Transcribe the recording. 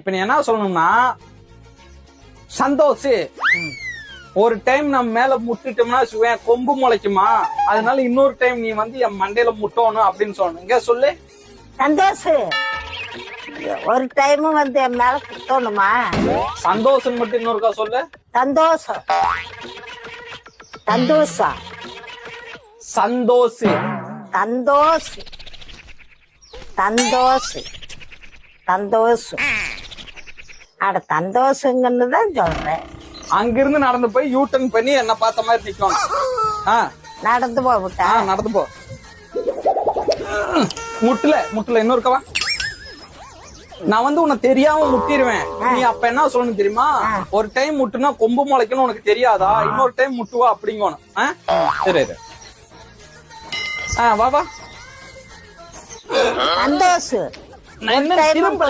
இப்ப நீ என்ன சொல்லணும்னா, சந்தோஷ் ஒரு டைம் நம்ம மேல முட்டிட்டோம்னா கொம்பு முளைக்குமா, அதனால இன்னொரு டைம் நீ வந்து என் மண்டையில முட்டணும் அப்படின்னு சொல்லணும். இங்க சொல்லு. சந்தோஷ் ஒரு டைம் வந்து என் மேல குத்தணுமா? சந்தோஷம் மட்டும் இன்னொருக்கா சொல்லு. சந்தோஷம். சந்தோஷா. சந்தோஷ். சந்தோஷ். சந்தோஷ். சந்தோஷ். அட சந்தோஷங்கன்னு தான் சொல்றேன். அங்கிருந்து நடந்து போய் யூ டர்ன் பண்ணி என்ன பார்த்த மாதிரி நிக்கணும். நடந்து போட்டா நடந்து போ. முட்டுல இன்னொருக்கவா. நான் வந்து உன்னை தெரியாம முட்டிடுவேன். நீ அப்ப என்ன சொல்லணும் தெரியுமா? ஒரு டைம் முட்டுனா கொம்பு முளைக்கணும் உனக்கு தெரியாதா? இன்னொரு டைம் முட்டுவா அப்படிங்கணும். சரி வா வா. சந்தோஷ் நான் என்ன திரும்ப